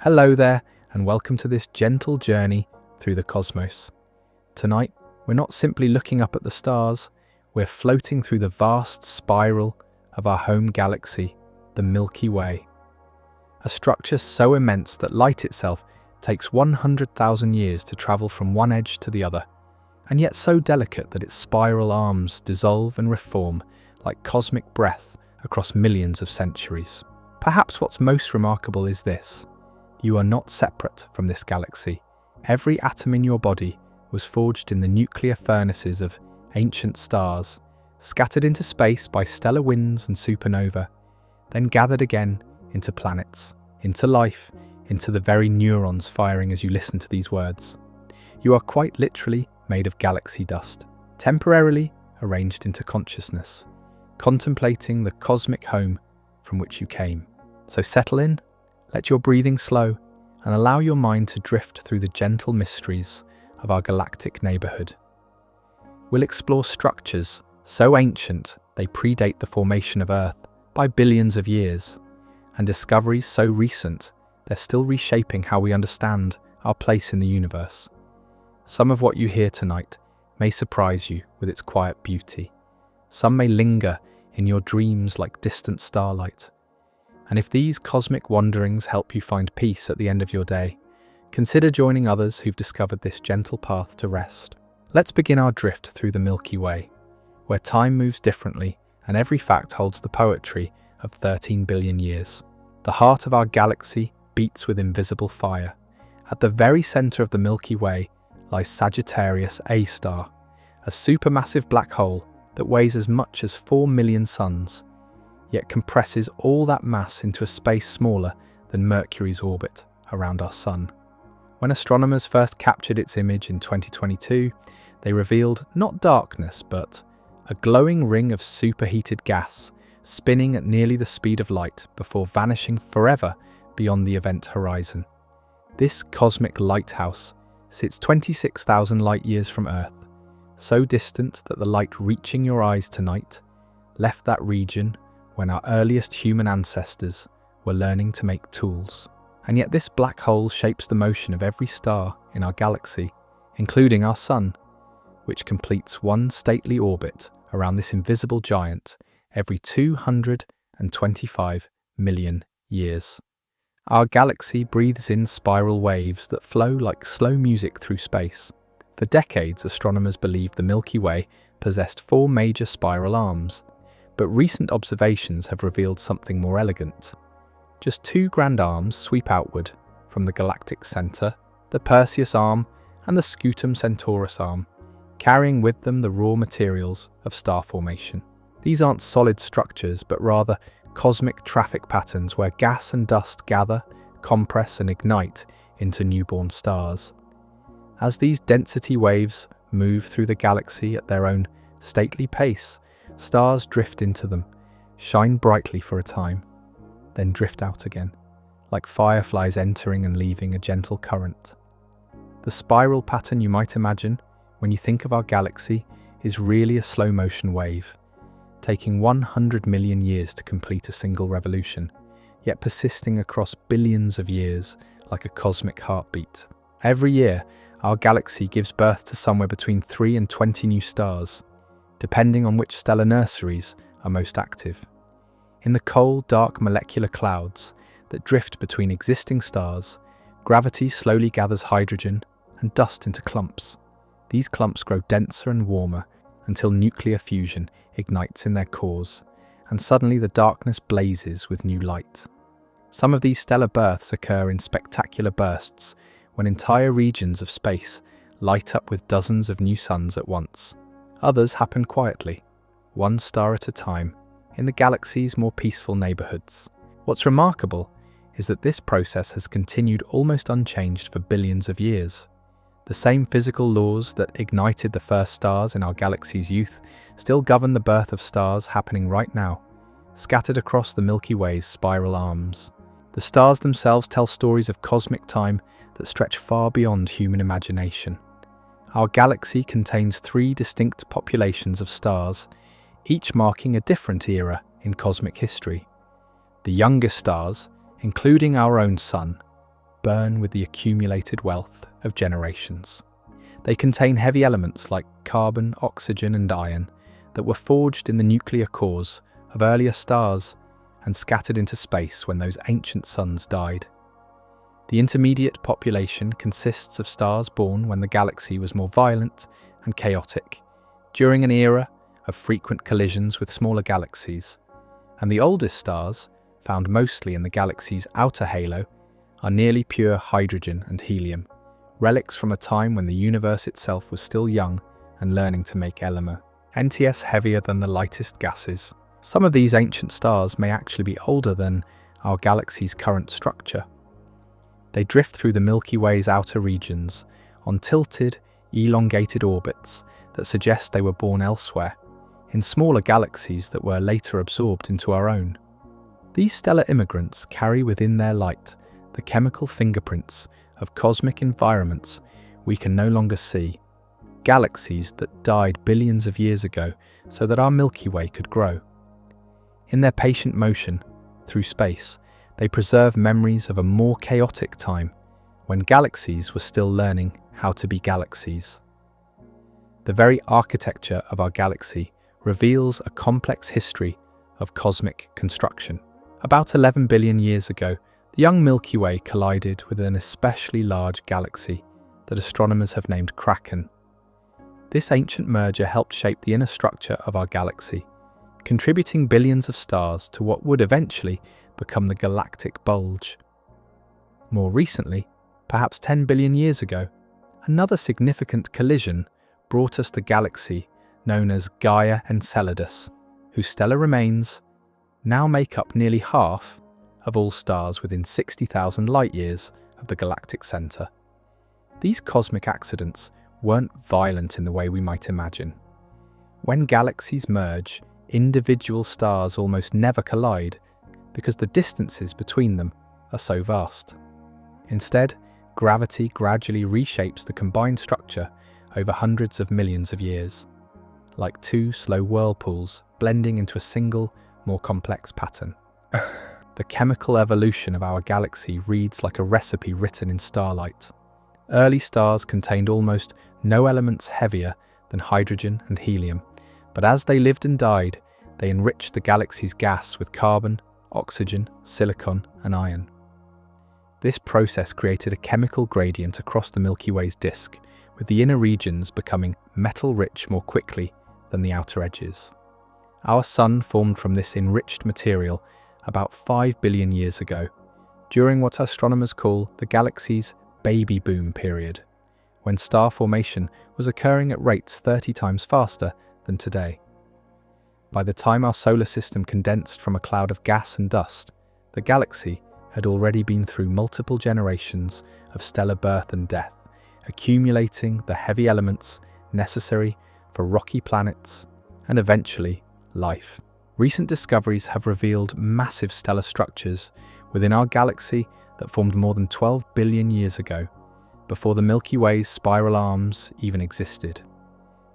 Hello there, and welcome to this gentle journey through the cosmos. Tonight, we're not simply looking up at the stars, we're floating through the vast spiral of our home galaxy, the Milky Way. A structure so immense that light itself takes 100,000 years to travel from one edge to the other, and yet so delicate that its spiral arms dissolve and reform like cosmic breath across millions of centuries. Perhaps what's most remarkable is this. You are not separate from this galaxy. Every atom in your body was forged in the nuclear furnaces of ancient stars, scattered into space by stellar winds and supernova, then gathered again into planets, into life, into the very neurons firing as you listen to these words. You are quite literally made of galaxy dust, temporarily arranged into consciousness, contemplating the cosmic home from which you came. So settle in, let your breathing slow, and allow your mind to drift through the gentle mysteries of our galactic neighborhood. We'll explore structures so ancient they predate the formation of Earth by billions of years, and discoveries so recent they're still reshaping how we understand our place in the universe. Some of what you hear tonight may surprise you with its quiet beauty. Some may linger in your dreams like distant starlight. And if these cosmic wanderings help you find peace at the end of your day, consider joining others who've discovered this gentle path to rest. Let's begin our drift through the Milky Way, where time moves differently and every fact holds the poetry of 13 billion years. The heart of our galaxy beats with invisible fire. At the very center of the Milky Way lies Sagittarius A star, a supermassive black hole that weighs as much as 4 million suns, yet compresses all that mass into a space smaller than Mercury's orbit around our Sun. When astronomers first captured its image in 2022, they revealed not darkness, but a glowing ring of superheated gas spinning at nearly the speed of light before vanishing forever beyond the event horizon. This cosmic lighthouse sits 26,000 light-years from Earth, so distant that the light reaching your eyes tonight left that region when our earliest human ancestors were learning to make tools. And yet this black hole shapes the motion of every star in our galaxy, including our Sun, which completes one stately orbit around this invisible giant every 225 million years. Our galaxy breathes in spiral waves that flow like slow music through space. For decades, astronomers believed the Milky Way possessed 4 major spiral arms, but recent observations have revealed something more elegant. Just 2 grand arms sweep outward from the galactic center, the Perseus arm and the Scutum Centaurus arm, carrying with them the raw materials of star formation. These aren't solid structures, but rather cosmic traffic patterns where gas and dust gather, compress and ignite into newborn stars. As these density waves move through the galaxy at their own stately pace, stars drift into them, shine brightly for a time, then drift out again, like fireflies entering and leaving a gentle current. The spiral pattern you might imagine when you think of our galaxy is really a slow-motion wave, taking 100 million years to complete a single revolution, yet persisting across billions of years like a cosmic heartbeat. Every year, our galaxy gives birth to somewhere between 3 and 20 new stars, depending on which stellar nurseries are most active. In the cold, dark molecular clouds that drift between existing stars, gravity slowly gathers hydrogen and dust into clumps. These clumps grow denser and warmer until nuclear fusion ignites in their cores, and suddenly the darkness blazes with new light. Some of these stellar births occur in spectacular bursts when entire regions of space light up with dozens of new suns at once. Others happen quietly, one star at a time, in the galaxy's more peaceful neighborhoods. What's remarkable is that this process has continued almost unchanged for billions of years. The same physical laws that ignited the first stars in our galaxy's youth still govern the birth of stars happening right now, scattered across the Milky Way's spiral arms. The stars themselves tell stories of cosmic time that stretch far beyond human imagination. Our galaxy contains 3 distinct populations of stars, each marking a different era in cosmic history. The youngest stars, including our own Sun, burn with the accumulated wealth of generations. They contain heavy elements like carbon, oxygen, and iron that were forged in the nuclear cores of earlier stars and scattered into space when those ancient suns died. The intermediate population consists of stars born when the galaxy was more violent and chaotic, during an era of frequent collisions with smaller galaxies, and the oldest stars, found mostly in the galaxy's outer halo, are nearly pure hydrogen and helium, relics from a time when the universe itself was still young and learning to make NTS heavier than the lightest gases. Some of these ancient stars may actually be older than our galaxy's current structure. They drift through the Milky Way's outer regions on tilted, elongated orbits that suggest they were born elsewhere, in smaller galaxies that were later absorbed into our own. These stellar immigrants carry within their light the chemical fingerprints of cosmic environments we can no longer see, galaxies that died billions of years ago so that our Milky Way could grow. In their patient motion through space, they preserve memories of a more chaotic time when galaxies were still learning how to be galaxies. The very architecture of our galaxy reveals a complex history of cosmic construction. About 11 billion years ago, the young Milky Way collided with an especially large galaxy that astronomers have named Kraken. This ancient merger helped shape the inner structure of our galaxy, contributing billions of stars to what would eventually become the galactic bulge. More recently, perhaps 10 billion years ago, another significant collision brought us the galaxy known as Gaia Enceladus, whose stellar remains now make up nearly half of all stars within 60,000 light-years of the galactic center. These cosmic accidents weren't violent in the way we might imagine. When galaxies merge, individual stars almost never collide because the distances between them are so vast. Instead, gravity gradually reshapes the combined structure over hundreds of millions of years, like two slow whirlpools blending into a single, more complex pattern. The chemical evolution of our galaxy reads like a recipe written in starlight. Early stars contained almost no elements heavier than hydrogen and helium, but as they lived and died, they enriched the galaxy's gas with carbon, oxygen, silicon, and iron. This process created a chemical gradient across the Milky Way's disk, with the inner regions becoming metal-rich more quickly than the outer edges. Our Sun formed from this enriched material about 5 billion years ago, during what astronomers call the galaxy's baby boom period, when star formation was occurring at rates 30 times faster than today. By the time our solar system condensed from a cloud of gas and dust, the galaxy had already been through multiple generations of stellar birth and death, accumulating the heavy elements necessary for rocky planets and eventually life. Recent discoveries have revealed massive stellar structures within our galaxy that formed more than 12 billion years ago, before the Milky Way's spiral arms even existed.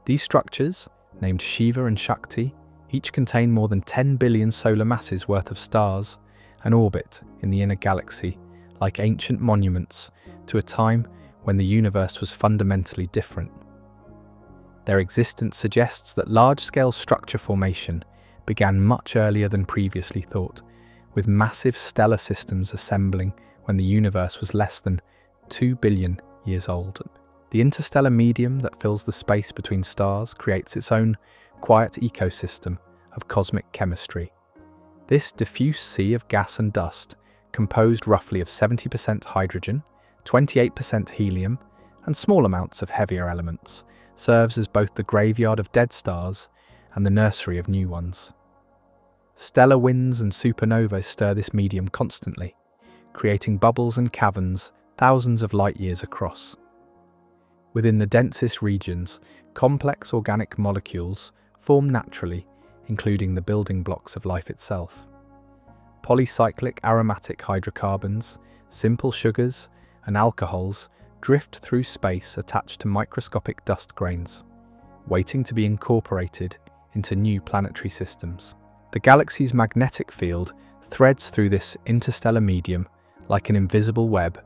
These structures, named Shiva and Shakti, each contain more than 10 billion solar masses worth of stars and orbit in the inner galaxy like ancient monuments to a time when the universe was fundamentally different. Their existence suggests that large-scale structure formation began much earlier than previously thought, with massive stellar systems assembling when the universe was less than 2 billion years old. The interstellar medium that fills the space between stars creates its own quiet ecosystem of cosmic chemistry. This diffuse sea of gas and dust, composed roughly of 70% hydrogen, 28% helium, and small amounts of heavier elements, serves as both the graveyard of dead stars and the nursery of new ones. Stellar winds and supernovae stir this medium constantly, creating bubbles and caverns thousands of light-years across. Within the densest regions, complex organic molecules form naturally, including the building blocks of life itself. Polycyclic aromatic hydrocarbons, simple sugars, and alcohols drift through space attached to microscopic dust grains, waiting to be incorporated into new planetary systems. The galaxy's magnetic field threads through this interstellar medium like an invisible web,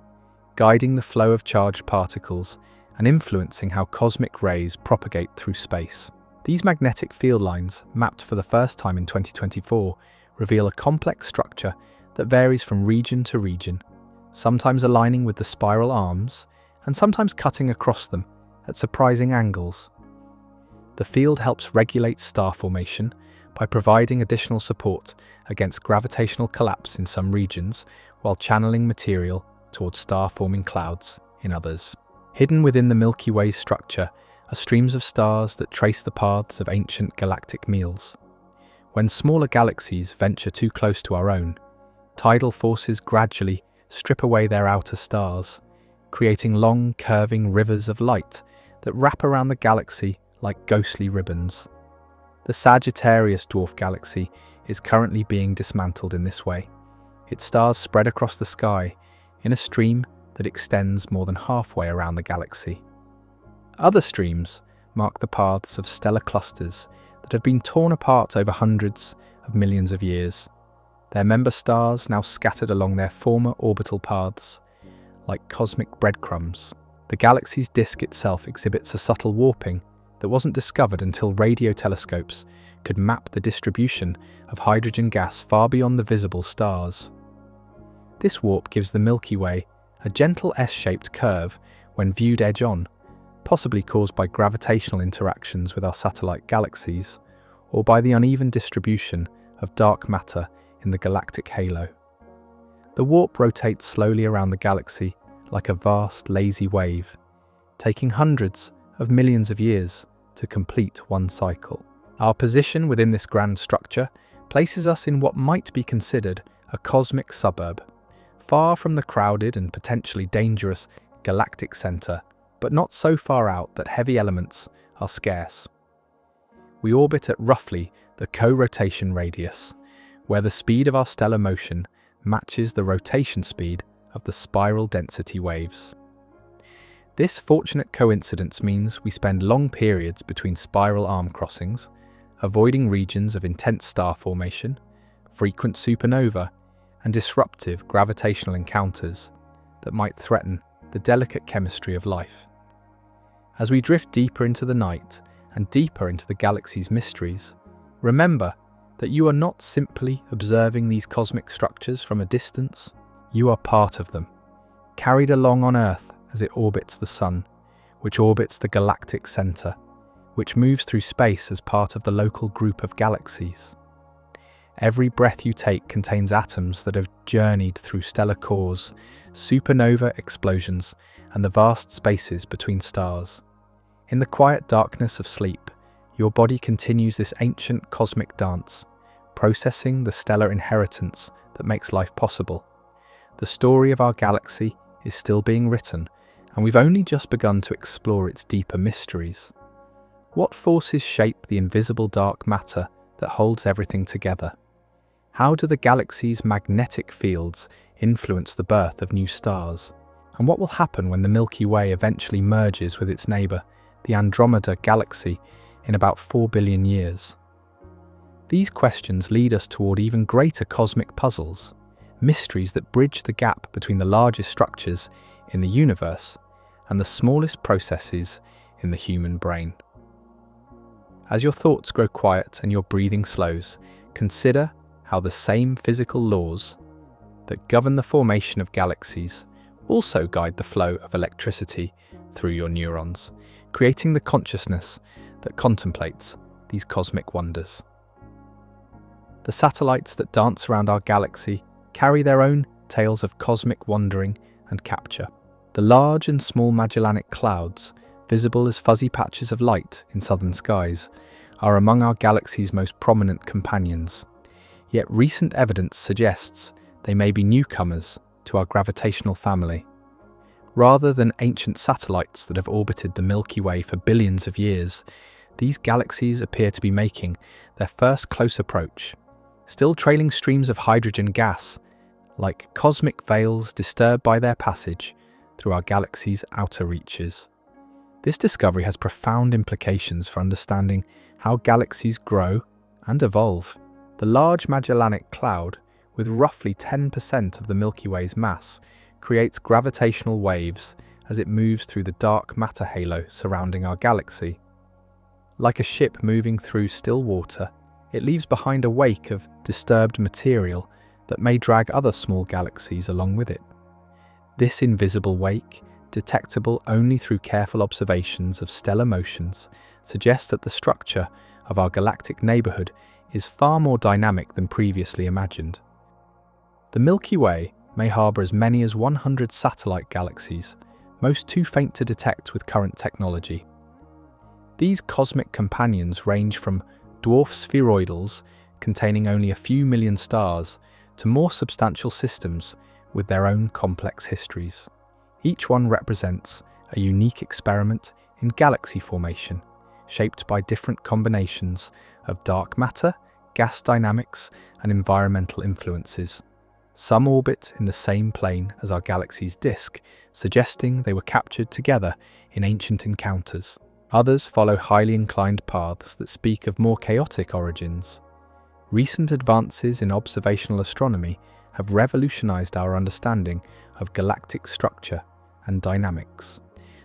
guiding the flow of charged particles and influencing how cosmic rays propagate through space. These magnetic field lines, mapped for the first time in 2024, reveal a complex structure that varies from region to region, sometimes aligning with the spiral arms and sometimes cutting across them at surprising angles. The field helps regulate star formation by providing additional support against gravitational collapse in some regions while channeling material towards star-forming clouds in others. Hidden within the Milky Way's structure are streams of stars that trace the paths of ancient galactic meals. When smaller galaxies venture too close to our own, tidal forces gradually strip away their outer stars, creating long, curving rivers of light that wrap around the galaxy like ghostly ribbons. The Sagittarius dwarf galaxy is currently being dismantled in this way, its stars spread across the sky in a stream that extends more than halfway around the galaxy. Other streams mark the paths of stellar clusters that have been torn apart over hundreds of millions of years, their member stars now scattered along their former orbital paths like cosmic breadcrumbs. The galaxy's disk itself exhibits a subtle warping that wasn't discovered until radio telescopes could map the distribution of hydrogen gas far beyond the visible stars. This warp gives the Milky Way a gentle S-shaped curve when viewed edge-on, possibly caused by gravitational interactions with our satellite galaxies, or by the uneven distribution of dark matter in the galactic halo. The warp rotates slowly around the galaxy like a vast, lazy wave, taking hundreds of millions of years to complete one cycle. Our position within this grand structure places us in what might be considered a cosmic suburb, far from the crowded and potentially dangerous galactic center, but not so far out that heavy elements are scarce. We orbit at roughly the co-rotation radius, where the speed of our stellar motion matches the rotation speed of the spiral density waves. This fortunate coincidence means we spend long periods between spiral arm crossings, avoiding regions of intense star formation, frequent supernova, and disruptive gravitational encounters that might threaten the delicate chemistry of life. As we drift deeper into the night and deeper into the galaxy's mysteries, remember that you are not simply observing these cosmic structures from a distance. You are part of them, carried along on Earth as it orbits the Sun, which orbits the galactic center, which moves through space as part of the local group of galaxies. Every breath you take contains atoms that have journeyed through stellar cores, supernova explosions, and the vast spaces between stars. In the quiet darkness of sleep, your body continues this ancient cosmic dance, processing the stellar inheritance that makes life possible. The story of our galaxy is still being written, and we've only just begun to explore its deeper mysteries. What forces shape the invisible dark matter that holds everything together? How do the galaxy's magnetic fields influence the birth of new stars? And what will happen when the Milky Way eventually merges with its neighbour, the Andromeda Galaxy, in about 4 billion years? These questions lead us toward even greater cosmic puzzles, mysteries that bridge the gap between the largest structures in the universe and the smallest processes in the human brain. As your thoughts grow quiet and your breathing slows, consider how the same physical laws that govern the formation of galaxies also guide the flow of electricity through your neurons, creating the consciousness that contemplates these cosmic wonders. The satellites that dance around our galaxy carry their own tales of cosmic wandering and capture. The large and small Magellanic Clouds, visible as fuzzy patches of light in southern skies, are among our galaxy's most prominent companions. Yet recent evidence suggests they may be newcomers to our gravitational family. Rather than ancient satellites that have orbited the Milky Way for billions of years, these galaxies appear to be making their first close approach, still trailing streams of hydrogen gas, like cosmic veils disturbed by their passage through our galaxy's outer reaches. This discovery has profound implications for understanding how galaxies grow and evolve. The Large Magellanic Cloud, with roughly 10% of the Milky Way's mass, creates gravitational waves as it moves through the dark matter halo surrounding our galaxy. Like a ship moving through still water, it leaves behind a wake of disturbed material that may drag other small galaxies along with it. This invisible wake, detectable only through careful observations of stellar motions, suggests that the structure of our galactic neighborhood is far more dynamic than previously imagined. The Milky Way may harbor as many as 100 satellite galaxies, most too faint to detect with current technology. These cosmic companions range from dwarf spheroidals containing only a few million stars to more substantial systems with their own complex histories. Each one represents a unique experiment in galaxy formation, shaped by different combinations of dark matter, gas dynamics, and environmental influences. Some orbit in the same plane as our galaxy's disk, suggesting they were captured together in ancient encounters. Others follow highly inclined paths that speak of more chaotic origins. Recent advances in observational astronomy have revolutionized our understanding of galactic structure and dynamics.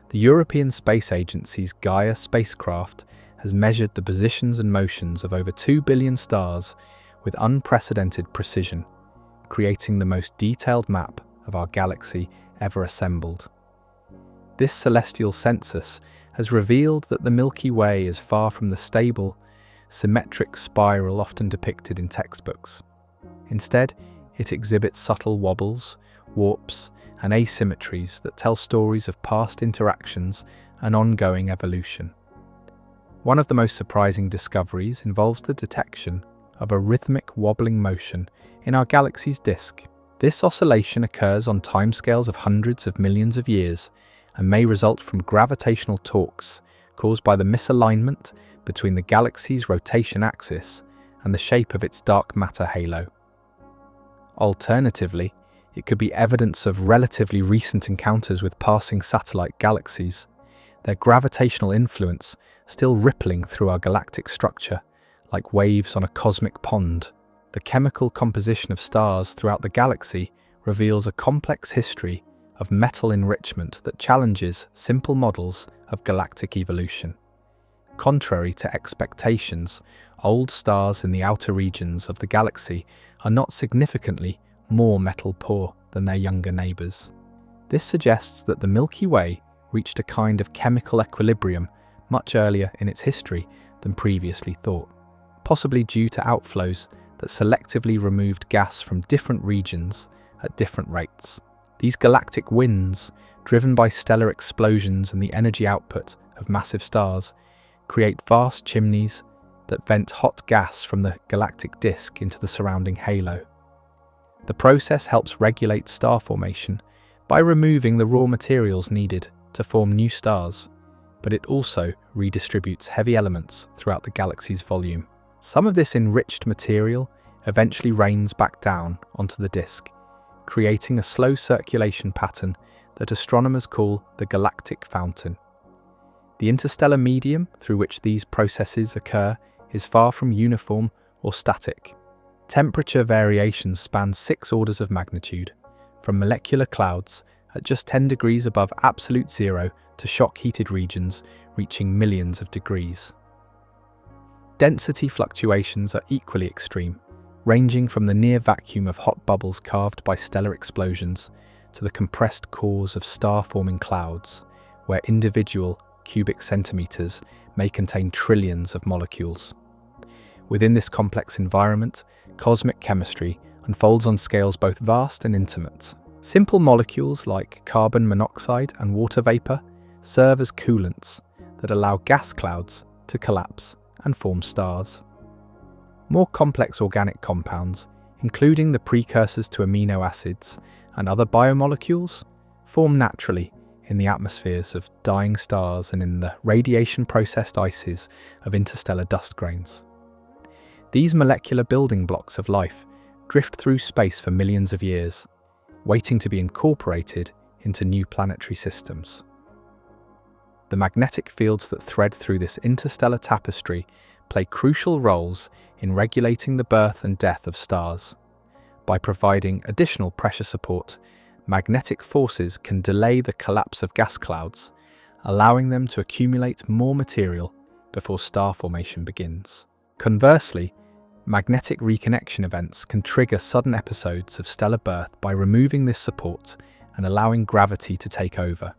The European Space Agency's Gaia spacecraft has measured the positions and motions of over 2 billion stars with unprecedented precision, creating the most detailed map of our galaxy ever assembled. This celestial census has revealed that the Milky Way is far from the stable, symmetric spiral often depicted in textbooks. Instead, it exhibits subtle wobbles, warps, and asymmetries that tell stories of past interactions and ongoing evolution. One of the most surprising discoveries involves the detection of a rhythmic wobbling motion in our galaxy's disk. This oscillation occurs on timescales of hundreds of millions of years and may result from gravitational torques caused by the misalignment between the galaxy's rotation axis and the shape of its dark matter halo. Alternatively, it could be evidence of relatively recent encounters with passing satellite galaxies, their gravitational influence still rippling through our galactic structure, like waves on a cosmic pond. The chemical composition of stars throughout the galaxy reveals a complex history of metal enrichment that challenges simple models of galactic evolution. Contrary to expectations, old stars in the outer regions of the galaxy are not significantly more metal-poor than their younger neighbours. This suggests that the Milky Way reached a kind of chemical equilibrium much earlier in its history than previously thought, possibly due to outflows that selectively removed gas from different regions at different rates. These galactic winds, driven by stellar explosions and the energy output of massive stars, create vast chimneys that vent hot gas from the galactic disk into the surrounding halo. The process helps regulate star formation by removing the raw materials needed to form new stars, but it also redistributes heavy elements throughout the galaxy's volume. Some of this enriched material eventually rains back down onto the disk, creating a slow circulation pattern that astronomers call the galactic fountain. The interstellar medium through which these processes occur is far from uniform or static. Temperature variations span 6 orders of magnitude, from molecular clouds at just 10 degrees above absolute zero to shock-heated regions reaching millions of degrees. Density fluctuations are equally extreme, ranging from the near vacuum of hot bubbles carved by stellar explosions to the compressed cores of star-forming clouds, where individual cubic centimeters may contain trillions of molecules. Within this complex environment, cosmic chemistry unfolds on scales both vast and intimate. Simple molecules like carbon monoxide and water vapor serve as coolants that allow gas clouds to collapse and form stars. More complex organic compounds, including the precursors to amino acids and other biomolecules, form naturally in the atmospheres of dying stars and in the radiation-processed ices of interstellar dust grains. These molecular building blocks of life drift through space for millions of years, waiting to be incorporated into new planetary systems. The magnetic fields that thread through this interstellar tapestry play crucial roles in regulating the birth and death of stars. By providing additional pressure support, magnetic forces can delay the collapse of gas clouds, allowing them to accumulate more material before star formation begins. Conversely, magnetic reconnection events can trigger sudden episodes of stellar birth by removing this support and allowing gravity to take over.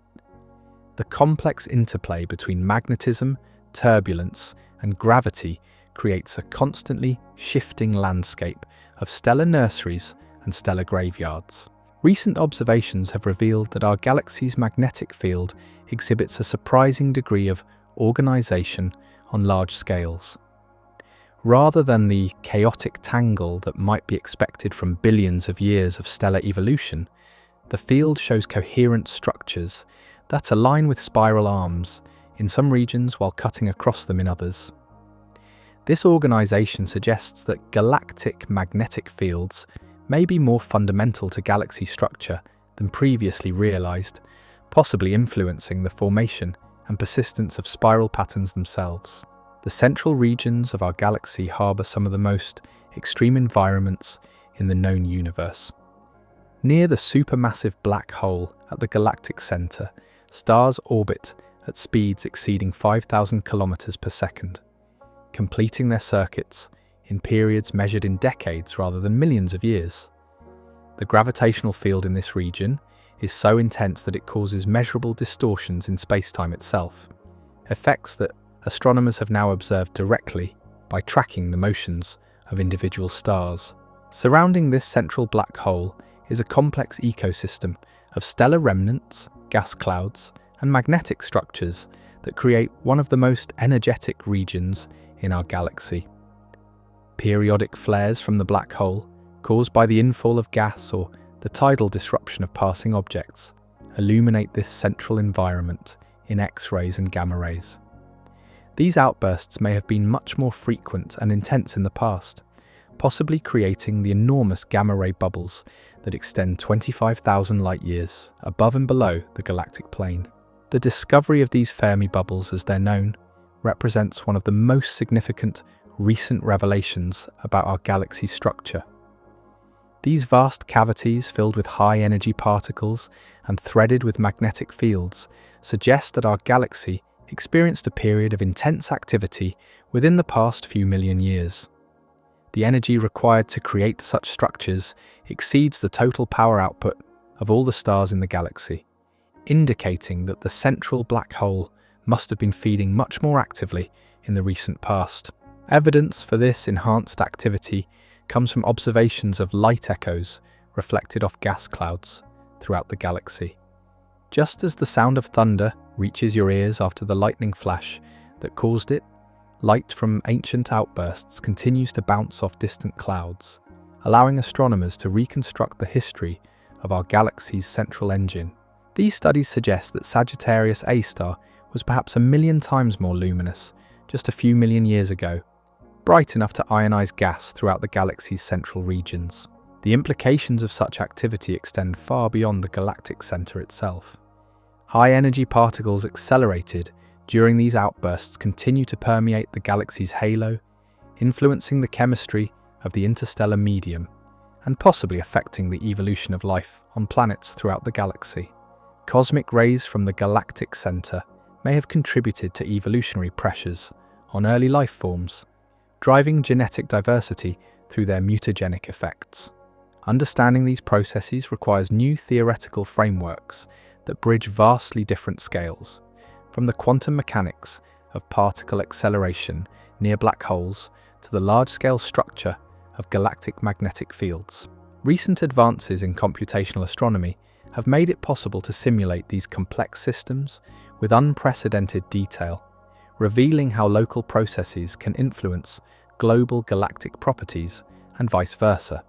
The complex interplay between magnetism, turbulence, and gravity creates a constantly shifting landscape of stellar nurseries and stellar graveyards. Recent observations have revealed that our galaxy's magnetic field exhibits a surprising degree of organization on large scales. Rather than the chaotic tangle that might be expected from billions of years of stellar evolution, the field shows coherent structures that align with spiral arms in some regions while cutting across them in others. This organization suggests that galactic magnetic fields may be more fundamental to galaxy structure than previously realized, possibly influencing the formation and persistence of spiral patterns themselves. The central regions of our galaxy harbor some of the most extreme environments in the known universe. Near the supermassive black hole at the galactic center, stars orbit at speeds exceeding 5,000 kilometers per second, completing their circuits in periods measured in decades rather than millions of years. The gravitational field in this region is so intense that it causes measurable distortions in spacetime itself, effects that astronomers have now observed directly by tracking the motions of individual stars. Surrounding this central black hole is a complex ecosystem of stellar remnants, gas clouds, and magnetic structures that create one of the most energetic regions in our galaxy. Periodic flares from the black hole, caused by the infall of gas or the tidal disruption of passing objects, illuminate this central environment in X-rays and gamma rays. These outbursts may have been much more frequent and intense in the past, possibly creating the enormous gamma-ray bubbles that extend 25,000 light-years above and below the galactic plane. The discovery of these Fermi bubbles, as they're known, represents one of the most significant recent revelations about our galaxy's structure. These vast cavities filled with high-energy particles and threaded with magnetic fields suggest that our galaxy experienced a period of intense activity within the past few million years. The energy required to create such structures exceeds the total power output of all the stars in the galaxy, indicating that the central black hole must have been feeding much more actively in the recent past. Evidence for this enhanced activity comes from observations of light echoes reflected off gas clouds throughout the galaxy. Just as the sound of thunder reaches your ears after the lightning flash that caused it, light from ancient outbursts continues to bounce off distant clouds, allowing astronomers to reconstruct the history of our galaxy's central engine. These studies suggest that Sagittarius A star was perhaps 1,000,000 times more luminous just a few million years ago, bright enough to ionize gas throughout the galaxy's central regions. The implications of such activity extend far beyond the galactic center itself. High-energy particles accelerated during these outbursts continue to permeate the galaxy's halo, influencing the chemistry of the interstellar medium and possibly affecting the evolution of life on planets throughout the galaxy. Cosmic rays from the galactic center may have contributed to evolutionary pressures on early life forms, driving genetic diversity through their mutagenic effects. Understanding these processes requires new theoretical frameworks that bridge vastly different scales, from the quantum mechanics of particle acceleration near black holes to the large-scale structure of galactic magnetic fields. Recent advances in computational astronomy have made it possible to simulate these complex systems with unprecedented detail, revealing how local processes can influence global galactic properties and vice versa.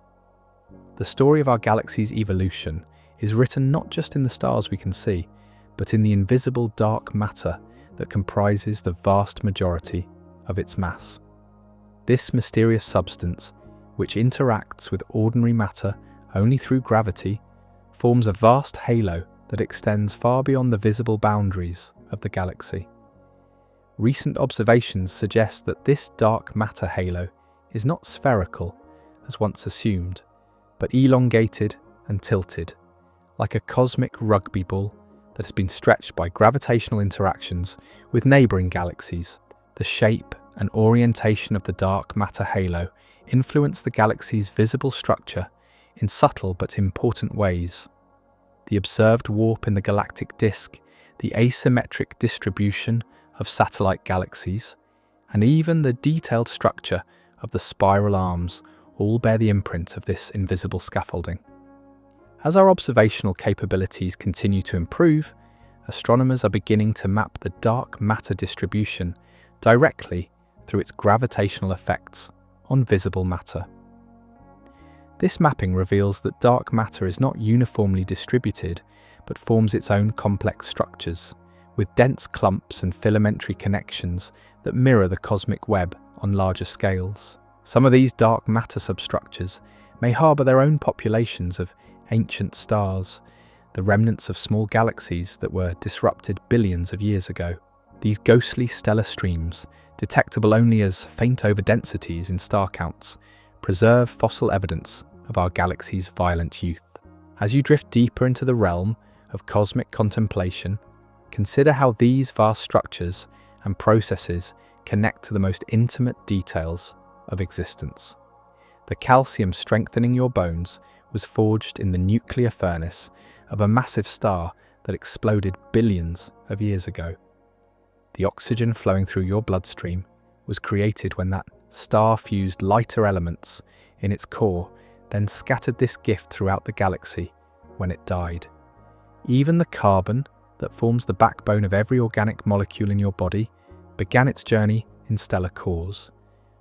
The story of our galaxy's evolution is written not just in the stars we can see, but in the invisible dark matter that comprises the vast majority of its mass. This mysterious substance, which interacts with ordinary matter only through gravity, forms a vast halo that extends far beyond the visible boundaries of the galaxy. Recent observations suggest that this dark matter halo is not spherical, as once assumed, but elongated and tilted, like a cosmic rugby ball that has been stretched by gravitational interactions with neighbouring galaxies. The shape and orientation of the dark matter halo influence the galaxy's visible structure in subtle but important ways. The observed warp in the galactic disk, the asymmetric distribution of satellite galaxies, and even the detailed structure of the spiral arms all bear the imprint of this invisible scaffolding. As our observational capabilities continue to improve, astronomers are beginning to map the dark matter distribution directly through its gravitational effects on visible matter. This mapping reveals that dark matter is not uniformly distributed, but forms its own complex structures, with dense clumps and filamentary connections that mirror the cosmic web on larger scales. Some of these dark matter substructures may harbour their own populations of ancient stars, the remnants of small galaxies that were disrupted billions of years ago. These ghostly stellar streams, detectable only as faint overdensities in star counts, preserve fossil evidence of our galaxy's violent youth. As you drift deeper into the realm of cosmic contemplation, consider how these vast structures and processes connect to the most intimate details of existence. The calcium strengthening your bones was forged in the nuclear furnace of a massive star that exploded billions of years ago. The oxygen flowing through your bloodstream was created when that star fused lighter elements in its core, then scattered this gift throughout the galaxy when it died. Even the carbon that forms the backbone of every organic molecule in your body began its journey in stellar cores,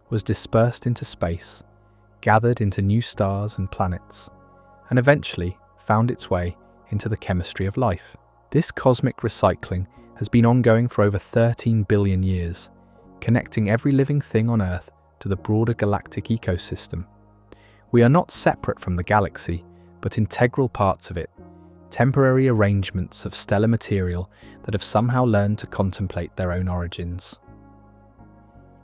was dispersed into space, gathered into new stars and planets, and eventually found its way into the chemistry of life. This cosmic recycling has been ongoing for over 13 billion years, connecting every living thing on Earth to the broader galactic ecosystem. We are not separate from the galaxy, but integral parts of it, temporary arrangements of stellar material that have somehow learned to contemplate their own origins.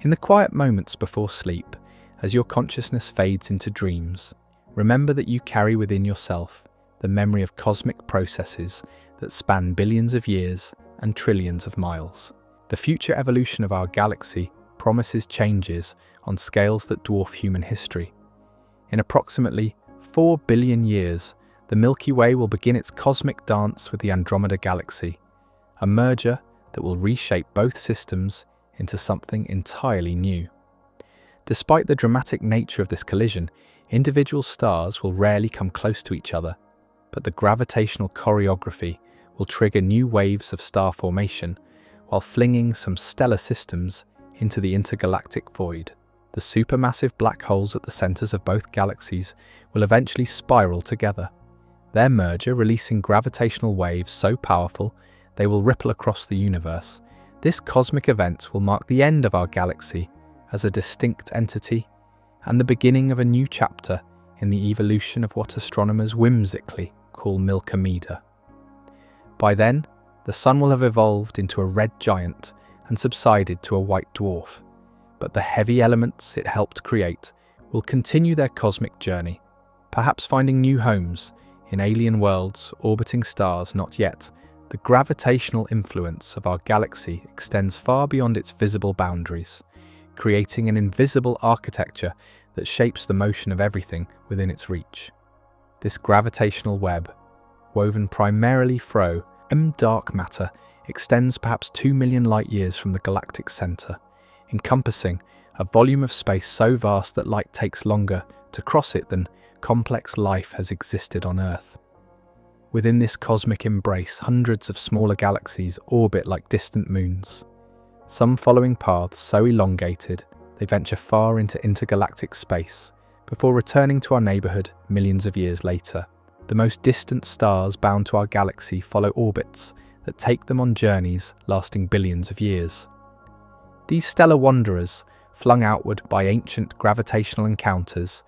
In the quiet moments before sleep, as your consciousness fades into dreams, remember that you carry within yourself the memory of cosmic processes that span billions of years and trillions of miles. The future evolution of our galaxy promises changes on scales that dwarf human history. In approximately 4 billion years, the Milky Way will begin its cosmic dance with the Andromeda Galaxy, a merger that will reshape both systems into something entirely new. Despite the dramatic nature of this collision, individual stars will rarely come close to each other, but the gravitational choreography will trigger new waves of star formation while flinging some stellar systems into the intergalactic void. The supermassive black holes at the centers of both galaxies will eventually spiral together, their merger releasing gravitational waves so powerful they will ripple across the universe. This cosmic event will mark the end of our galaxy as a distinct entity and the beginning of a new chapter in the evolution of what astronomers whimsically call Milky. By then, the Sun will have evolved into a red giant and subsided to a white dwarf, but the heavy elements it helped create will continue their cosmic journey, perhaps finding new homes in alien worlds orbiting stars not yet. The gravitational influence of our galaxy extends far beyond its visible boundaries, creating an invisible architecture that shapes the motion of everything within its reach. This gravitational web, woven primarily from dark matter, extends perhaps 2 million light-years from the galactic center, encompassing a volume of space so vast that light takes longer to cross it than complex life has existed on Earth. Within this cosmic embrace, hundreds of smaller galaxies orbit like distant moons, some following paths so elongated they venture far into intergalactic space before returning to our neighborhood millions of years later. The most distant stars bound to our galaxy follow orbits that take them on journeys lasting billions of years. These stellar wanderers, flung outward by ancient gravitational encounters,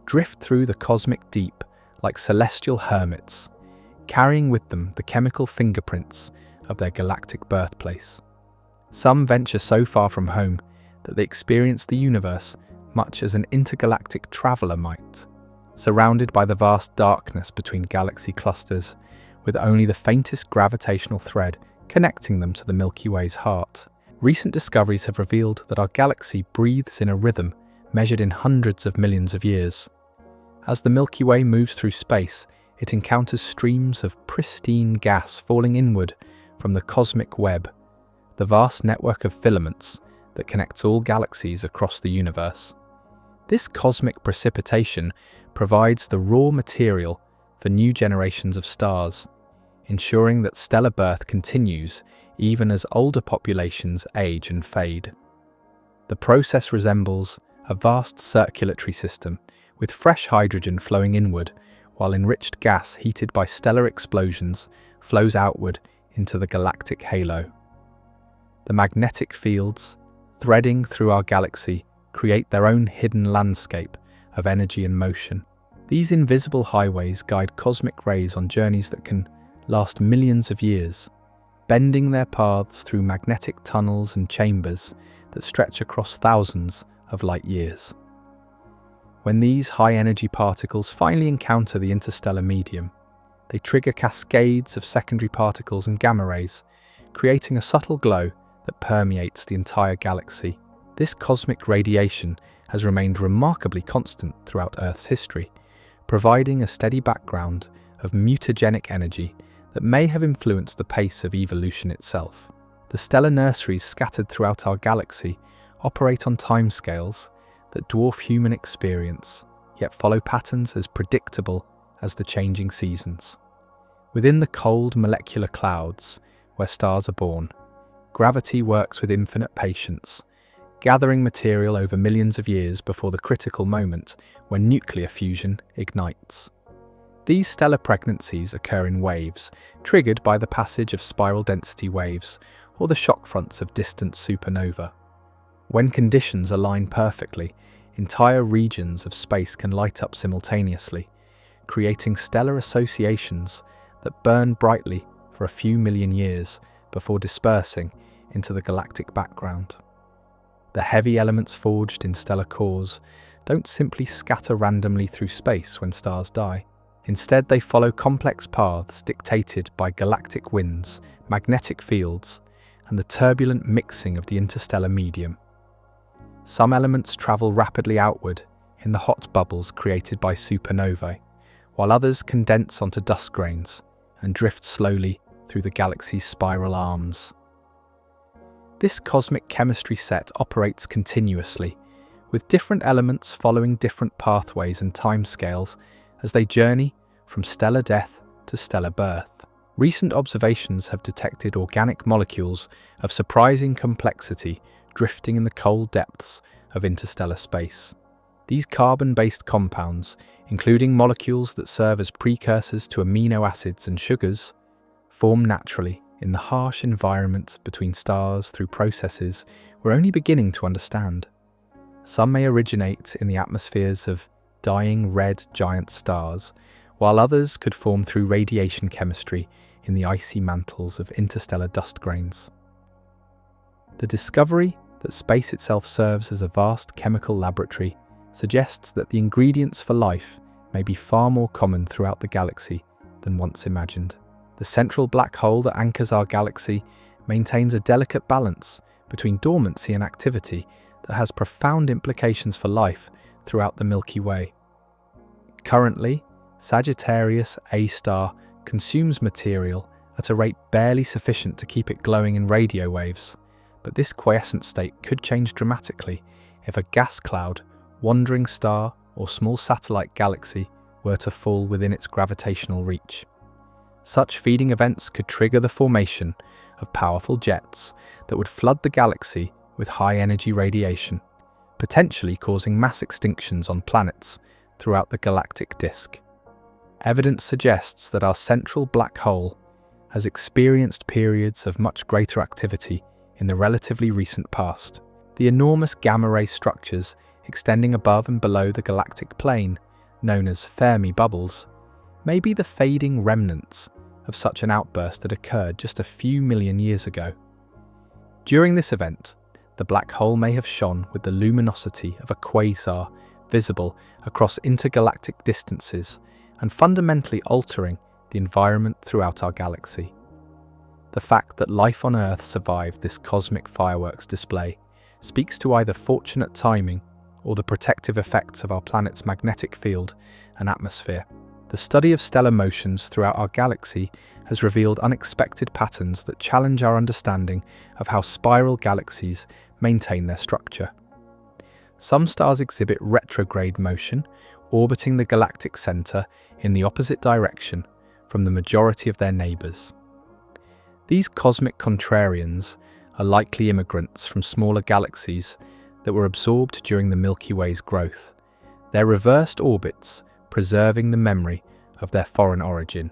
drift through the cosmic deep like celestial hermits, carrying with them the chemical fingerprints of their galactic birthplace. Some venture so far from home that they experience the universe much as an intergalactic traveller might, surrounded by the vast darkness between galaxy clusters with only the faintest gravitational thread connecting them to the Milky Way's heart. Recent discoveries have revealed that our galaxy breathes in a rhythm measured in hundreds of millions of years. As the Milky Way moves through space, it encounters streams of pristine gas falling inward from the cosmic web, the vast network of filaments that connects all galaxies across the universe. This cosmic precipitation provides the raw material for new generations of stars, ensuring that stellar birth continues even as older populations age and fade. The process resembles a vast circulatory system, with fresh hydrogen flowing inward, while enriched gas heated by stellar explosions flows outward into the galactic halo. The magnetic fields, threading through our galaxy, create their own hidden landscape of energy and motion. These invisible highways guide cosmic rays on journeys that can last millions of years, bending their paths through magnetic tunnels and chambers that stretch across thousands of light years. When these high-energy particles finally encounter the interstellar medium, they trigger cascades of secondary particles and gamma rays, creating a subtle glow that permeates the entire galaxy. This cosmic radiation has remained remarkably constant throughout Earth's history, providing a steady background of mutagenic energy that may have influenced the pace of evolution itself. The stellar nurseries scattered throughout our galaxy operate on timescales that dwarf human experience, yet follow patterns as predictable as the changing seasons. Within the cold molecular clouds where stars are born, gravity works with infinite patience, gathering material over millions of years before the critical moment when nuclear fusion ignites. These stellar pregnancies occur in waves, triggered by the passage of spiral density waves or the shock fronts of distant supernova. When conditions align perfectly, entire regions of space can light up simultaneously, creating stellar associations that burn brightly for a few million years before dispersing into the galactic background. The heavy elements forged in stellar cores don't simply scatter randomly through space when stars die. Instead, they follow complex paths dictated by galactic winds, magnetic fields, and the turbulent mixing of the interstellar medium. Some elements travel rapidly outward in the hot bubbles created by supernovae, while others condense onto dust grains and drift slowly through the galaxy's spiral arms. This cosmic chemistry set operates continuously, with different elements following different pathways and timescales as they journey from stellar death to stellar birth. Recent observations have detected organic molecules of surprising complexity drifting in the cold depths of interstellar space. These carbon-based compounds, including molecules that serve as precursors to amino acids and sugars, form naturally in the harsh environment between stars through processes we're only beginning to understand. Some may originate in the atmospheres of dying red giant stars, while others could form through radiation chemistry in the icy mantles of interstellar dust grains. The discovery that space itself serves as a vast chemical laboratory suggests that the ingredients for life may be far more common throughout the galaxy than once imagined. The central black hole that anchors our galaxy maintains a delicate balance between dormancy and activity that has profound implications for life throughout the Milky Way. Currently, Sagittarius A star consumes material at a rate barely sufficient to keep it glowing in radio waves, but this quiescent state could change dramatically if a gas cloud, wandering star, or small satellite galaxy were to fall within its gravitational reach. Such feeding events could trigger the formation of powerful jets that would flood the galaxy with high-energy radiation, potentially causing mass extinctions on planets throughout the galactic disk. Evidence suggests that our central black hole has experienced periods of much greater activity in the relatively recent past. The enormous gamma-ray structures extending above and below the galactic plane, known as Fermi bubbles, may be the fading remnants of such an outburst that occurred just a few million years ago. During this event, the black hole may have shone with the luminosity of a quasar, visible across intergalactic distances and fundamentally altering the environment throughout our galaxy. The fact that life on Earth survived this cosmic fireworks display speaks to either fortunate timing or the protective effects of our planet's magnetic field and atmosphere. The study of stellar motions throughout our galaxy has revealed unexpected patterns that challenge our understanding of how spiral galaxies maintain their structure. Some stars exhibit retrograde motion, orbiting the galactic center in the opposite direction from the majority of their neighbors. These cosmic contrarians are likely immigrants from smaller galaxies that were absorbed during the Milky Way's growth, their reversed orbits preserving the memory of their foreign origin.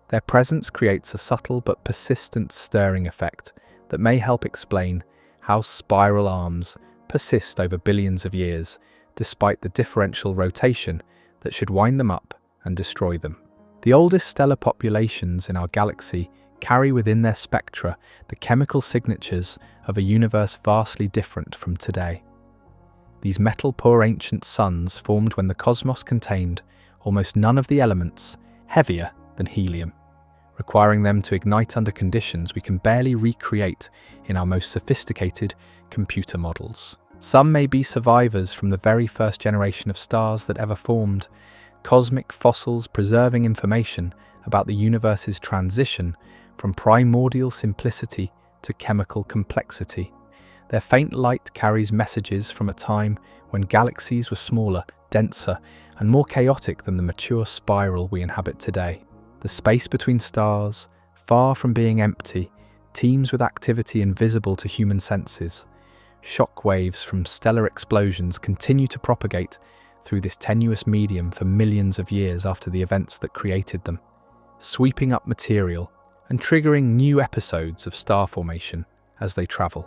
Their presence creates a subtle but persistent stirring effect that may help explain how spiral arms persist over billions of years, despite the differential rotation that should wind them up and destroy them. The oldest stellar populations in our galaxy carry within their spectra the chemical signatures of a universe vastly different from today. These metal-poor ancient suns formed when the cosmos contained almost none of the elements heavier than helium, requiring them to ignite under conditions we can barely recreate in our most sophisticated computer models. Some may be survivors from the very first generation of stars that ever formed, cosmic fossils preserving information about the universe's transition from primordial simplicity to chemical complexity. Their faint light carries messages from a time when galaxies were smaller, denser, and more chaotic than the mature spiral we inhabit today. The space between stars, far from being empty, teems with activity invisible to human senses. Shock waves from stellar explosions continue to propagate through this tenuous medium for millions of years after the events that created them, sweeping up material and triggering new episodes of star formation as they travel.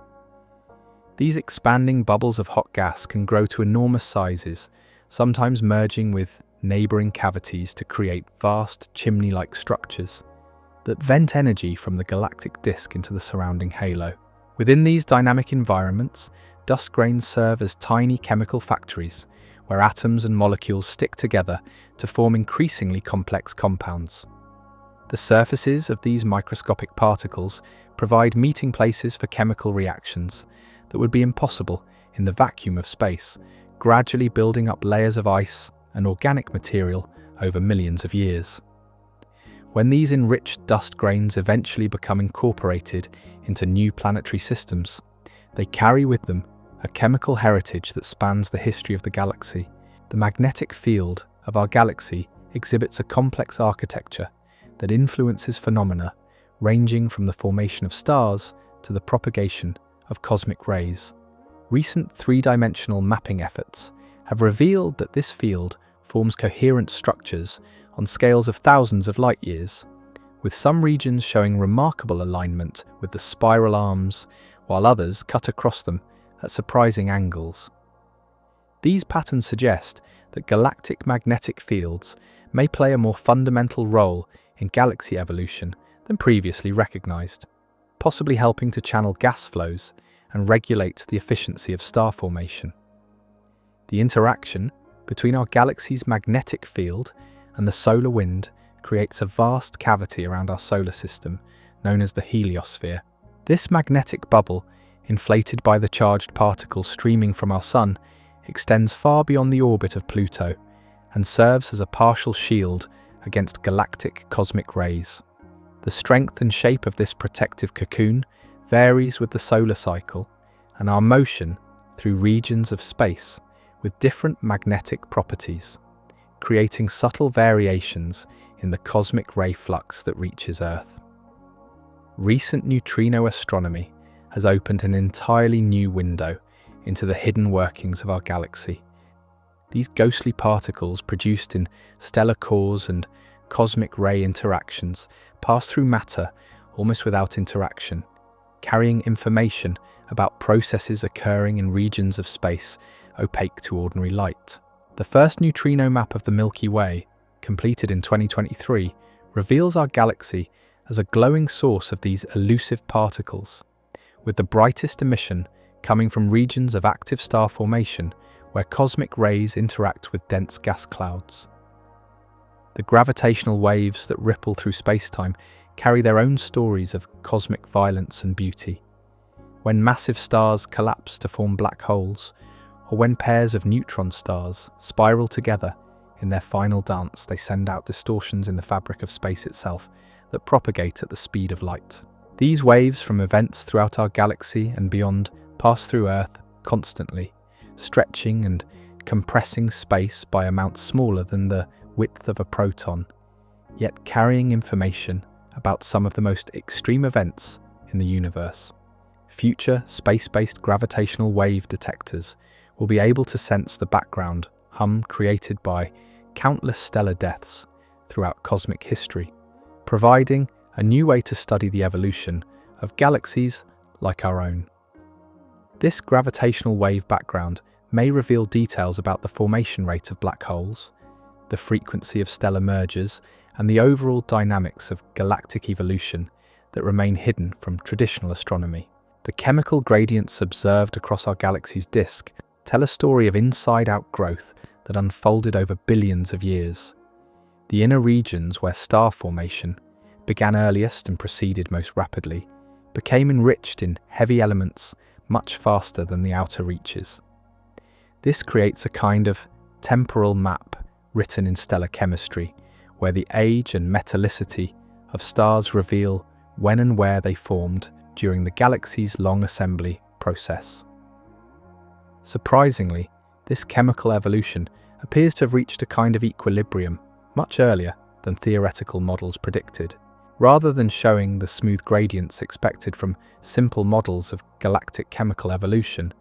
These expanding bubbles of hot gas can grow to enormous sizes, sometimes merging with neighboring cavities to create vast chimney-like structures that vent energy from the galactic disk into the surrounding halo. Within these dynamic environments, dust grains serve as tiny chemical factories where atoms and molecules stick together to form increasingly complex compounds. The surfaces of these microscopic particles provide meeting places for chemical reactions that would be impossible in the vacuum of space, gradually building up layers of ice and organic material over millions of years. When these enriched dust grains eventually become incorporated into new planetary systems, they carry with them a chemical heritage that spans the history of the galaxy. The magnetic field of our galaxy exhibits a complex architecture that influences phenomena ranging from the formation of stars to the propagation of cosmic rays. Recent three-dimensional mapping efforts have revealed that this field forms coherent structures on scales of thousands of light years, with some regions showing remarkable alignment with the spiral arms, while others cut across them at surprising angles. These patterns suggest that galactic magnetic fields may play a more fundamental role in galaxy evolution than previously recognized, possibly helping to channel gas flows and regulate the efficiency of star formation. The interaction between our galaxy's magnetic field and the solar wind creates a vast cavity around our solar system known as the heliosphere. This magnetic bubble, inflated by the charged particles streaming from our Sun, extends far beyond the orbit of Pluto and serves as a partial shield against galactic cosmic rays. The strength and shape of this protective cocoon varies with the solar cycle and our motion through regions of space with different magnetic properties, creating subtle variations in the cosmic ray flux that reaches Earth. Recent neutrino astronomy has opened an entirely new window into the hidden workings of our galaxy. These ghostly particles produced in stellar cores and cosmic ray interactions pass through matter almost without interaction, carrying information about processes occurring in regions of space opaque to ordinary light. The first neutrino map of the Milky Way, completed in 2023, reveals our galaxy as a glowing source of these elusive particles, with the brightest emission coming from regions of active star formation where cosmic rays interact with dense gas clouds. The gravitational waves that ripple through space-time carry their own stories of cosmic violence and beauty. When massive stars collapse to form black holes, or when pairs of neutron stars spiral together in their final dance, they send out distortions in the fabric of space itself that propagate at the speed of light. These waves from events throughout our galaxy and beyond pass through Earth constantly, stretching and compressing space by amounts smaller than the width of a proton, yet carrying information about some of the most extreme events in the universe. Future space-based gravitational wave detectors will be able to sense the background hum created by countless stellar deaths throughout cosmic history, providing a new way to study the evolution of galaxies like our own. This gravitational wave background may reveal details about the formation rate of black holes, the frequency of stellar mergers, and the overall dynamics of galactic evolution that remain hidden from traditional astronomy. The chemical gradients observed across our galaxy's disk tell a story of inside-out growth that unfolded over billions of years. The inner regions where star formation began earliest and proceeded most rapidly became enriched in heavy elements much faster than the outer reaches. This creates a kind of temporal map written in stellar chemistry, where the age and metallicity of stars reveal when and where they formed during the galaxy's long assembly process. Surprisingly, this chemical evolution appears to have reached a kind of equilibrium much earlier than theoretical models predicted. Rather than showing the smooth gradients expected from simple models of galactic chemical evolution,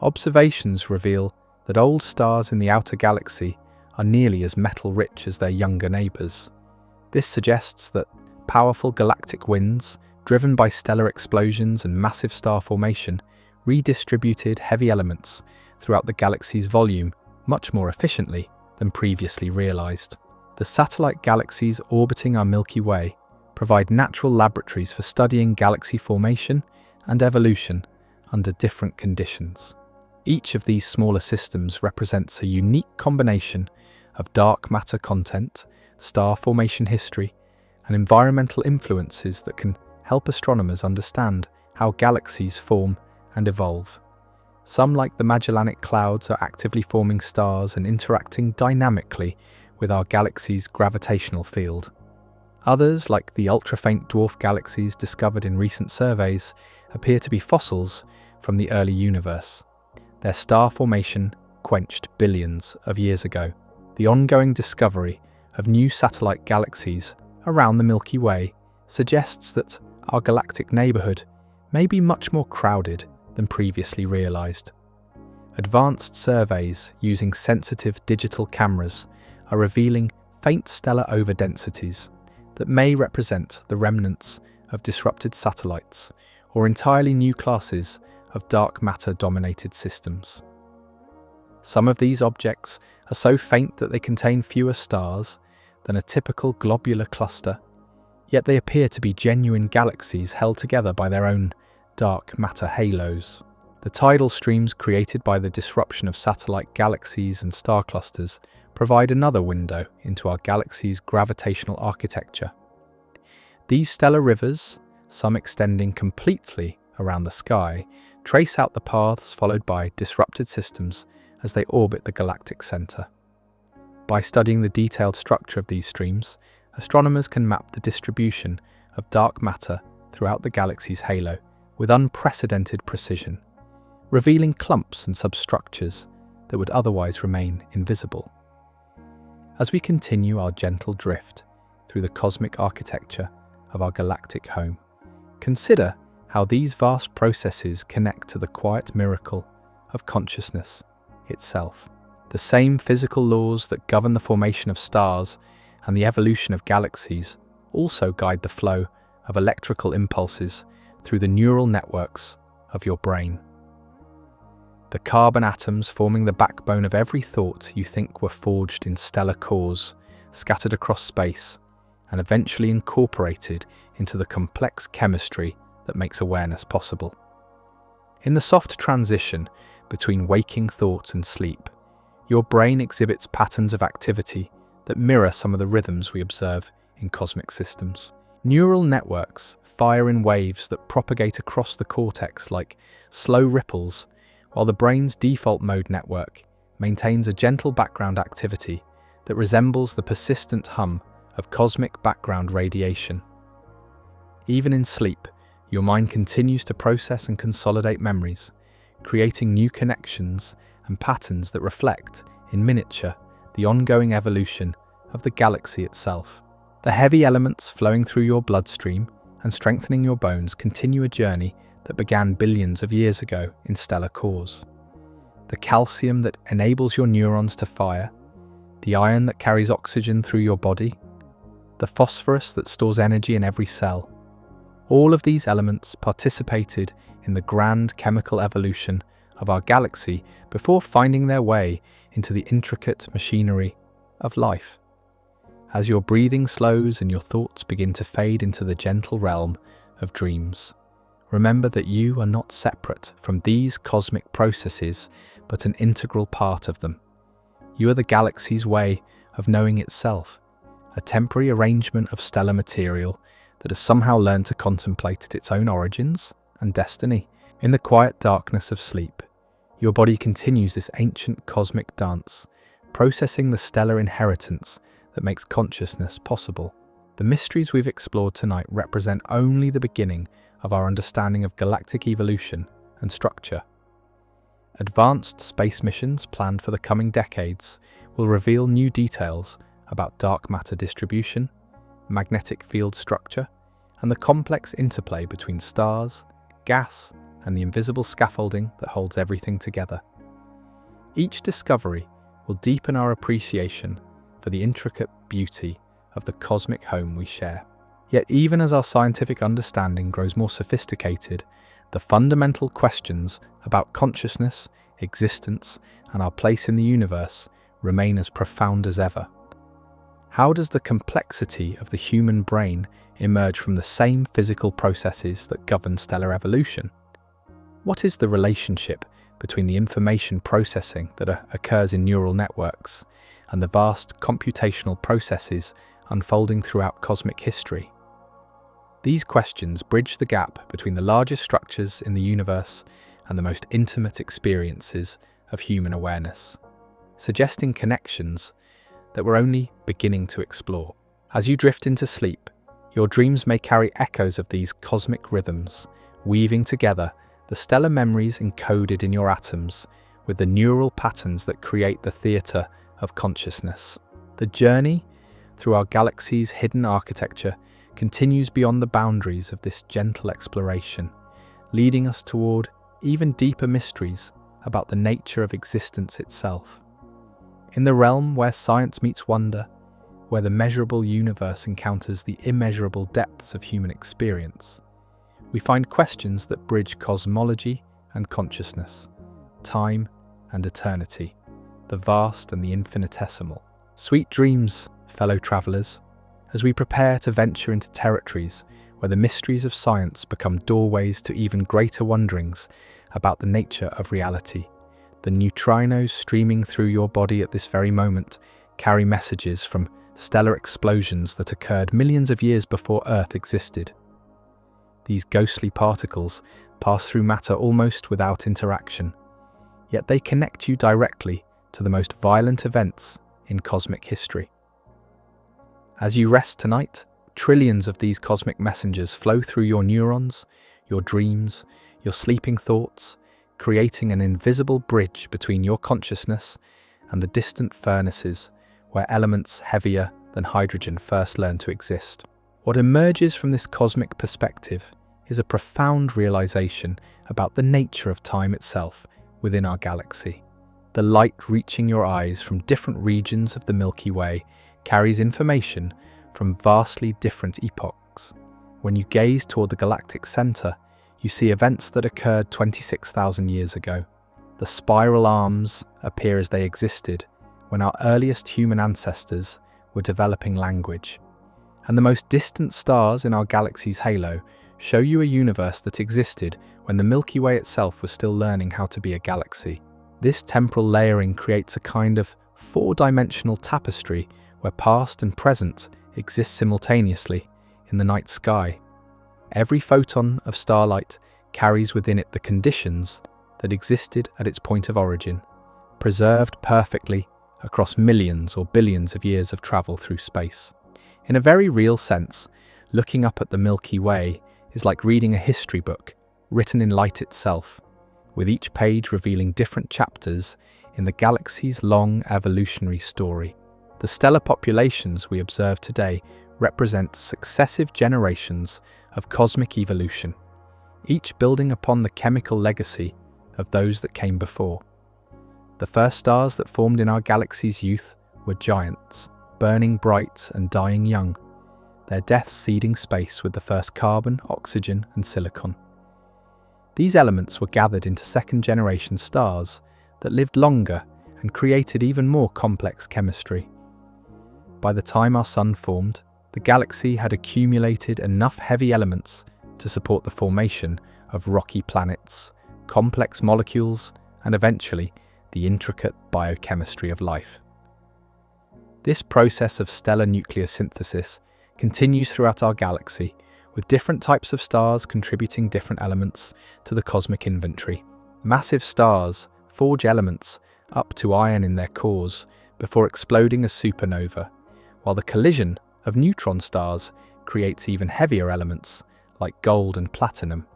observations reveal that old stars in the outer galaxy are nearly as metal-rich as their younger neighbours. This suggests that powerful galactic winds, driven by stellar explosions and massive star formation, redistributed heavy elements throughout the galaxy's volume much more efficiently than previously realised. The satellite galaxies orbiting our Milky Way provide natural laboratories for studying galaxy formation and evolution under different conditions. Each of these smaller systems represents a unique combination of dark matter content, star formation history, and environmental influences that can help astronomers understand how galaxies form and evolve. Some, like the Magellanic Clouds, are actively forming stars and interacting dynamically with our galaxy's gravitational field. Others, like the ultra-faint dwarf galaxies discovered in recent surveys, appear to be fossils from the early universe, their star formation quenched billions of years ago. The ongoing discovery of new satellite galaxies around the Milky Way suggests that our galactic neighbourhood may be much more crowded than previously realised. Advanced surveys using sensitive digital cameras are revealing faint stellar overdensities that may represent the remnants of disrupted satellites or entirely new classes of dark matter-dominated systems. Some of these objects are so faint that they contain fewer stars than a typical globular cluster, yet they appear to be genuine galaxies held together by their own dark matter halos. The tidal streams created by the disruption of satellite galaxies and star clusters provide another window into our galaxy's gravitational architecture. These stellar rivers, some extending completely around the sky, trace out the paths followed by disrupted systems as they orbit the galactic center. By studying the detailed structure of these streams, astronomers can map the distribution of dark matter throughout the galaxy's halo with unprecedented precision, revealing clumps and substructures that would otherwise remain invisible. As we continue our gentle drift through the cosmic architecture of our galactic home, consider how these vast processes connect to the quiet miracle of consciousness itself. The same physical laws that govern the formation of stars and the evolution of galaxies also guide the flow of electrical impulses through the neural networks of your brain. The carbon atoms forming the backbone of every thought you think were forged in stellar cores, scattered across space, and eventually incorporated into the complex chemistry that makes awareness possible. In the soft transition between waking thought and sleep, your brain exhibits patterns of activity that mirror some of the rhythms we observe in cosmic systems. Neural networks fire in waves that propagate across the cortex like slow ripples, while the brain's default mode network maintains a gentle background activity that resembles the persistent hum of cosmic background radiation. Even in sleep, your mind continues to process and consolidate memories, creating new connections and patterns that reflect, in miniature, the ongoing evolution of the galaxy itself. The heavy elements flowing through your bloodstream and strengthening your bones continue a journey that began billions of years ago in stellar cores. The calcium that enables your neurons to fire, the iron that carries oxygen through your body, the phosphorus that stores energy in every cell. All of these elements participated in the grand chemical evolution of our galaxy before finding their way into the intricate machinery of life. As your breathing slows and your thoughts begin to fade into the gentle realm of dreams, remember that you are not separate from these cosmic processes, but an integral part of them. You are the galaxy's way of knowing itself, a temporary arrangement of stellar material that has somehow learned to contemplate its own origins and destiny. In the quiet darkness of sleep, your body continues this ancient cosmic dance, processing the stellar inheritance that makes consciousness possible. The mysteries we've explored tonight represent only the beginning of our understanding of galactic evolution and structure. Advanced space missions planned for the coming decades will reveal new details about dark matter distribution, magnetic field structure, and the complex interplay between stars, gas, and the invisible scaffolding that holds everything together. Each discovery will deepen our appreciation for the intricate beauty of the cosmic home we share. Yet even as our scientific understanding grows more sophisticated, the fundamental questions about consciousness, existence, and our place in the universe remain as profound as ever. How does the complexity of the human brain emerge from the same physical processes that govern stellar evolution? What is the relationship between the information processing that occurs in neural networks and the vast computational processes unfolding throughout cosmic history? These questions bridge the gap between the largest structures in the universe and the most intimate experiences of human awareness, suggesting connections that we're only beginning to explore. As you drift into sleep, your dreams may carry echoes of these cosmic rhythms, weaving together the stellar memories encoded in your atoms with the neural patterns that create the theatre of consciousness. The journey through our galaxy's hidden architecture continues beyond the boundaries of this gentle exploration, leading us toward even deeper mysteries about the nature of existence itself. In the realm where science meets wonder, where the measurable universe encounters the immeasurable depths of human experience, we find questions that bridge cosmology and consciousness, time and eternity, the vast and the infinitesimal. Sweet dreams, fellow travelers, as we prepare to venture into territories where the mysteries of science become doorways to even greater wonderings about the nature of reality. The neutrinos streaming through your body at this very moment carry messages from stellar explosions that occurred millions of years before Earth existed. These ghostly particles pass through matter almost without interaction, yet they connect you directly to the most violent events in cosmic history. As you rest tonight, trillions of these cosmic messengers flow through your neurons, your dreams, your sleeping thoughts, creating an invisible bridge between your consciousness and the distant furnaces where elements heavier than hydrogen first learned to exist. What emerges from this cosmic perspective is a profound realization about the nature of time itself within our galaxy. The light reaching your eyes from different regions of the Milky Way carries information from vastly different epochs. When you gaze toward the galactic center, you see events that occurred 26,000 years ago. The spiral arms appear as they existed when our earliest human ancestors were developing language. And the most distant stars in our galaxy's halo show you a universe that existed when the Milky Way itself was still learning how to be a galaxy. This temporal layering creates a kind of four-dimensional tapestry where past and present exist simultaneously in the night sky. Every photon of starlight carries within it the conditions that existed at its point of origin, preserved perfectly across millions or billions of years of travel through space. In a very real sense, looking up at the Milky Way is like reading a history book written in light itself, with each page revealing different chapters in the galaxy's long evolutionary story. The stellar populations we observe today represent successive generations of cosmic evolution, each building upon the chemical legacy of those that came before. The first stars that formed in our galaxy's youth were giants, burning bright and dying young, their deaths seeding space with the first carbon, oxygen, and silicon. These elements were gathered into second-generation stars that lived longer and created even more complex chemistry. By the time our Sun formed, the galaxy had accumulated enough heavy elements to support the formation of rocky planets, complex molecules, and eventually the intricate biochemistry of life. This process of stellar nuclear synthesis continues throughout our galaxy, with different types of stars contributing different elements to the cosmic inventory. Massive stars forge elements up to iron in their cores before exploding as supernova, while the collision of neutron stars creates even heavier elements like gold and platinum.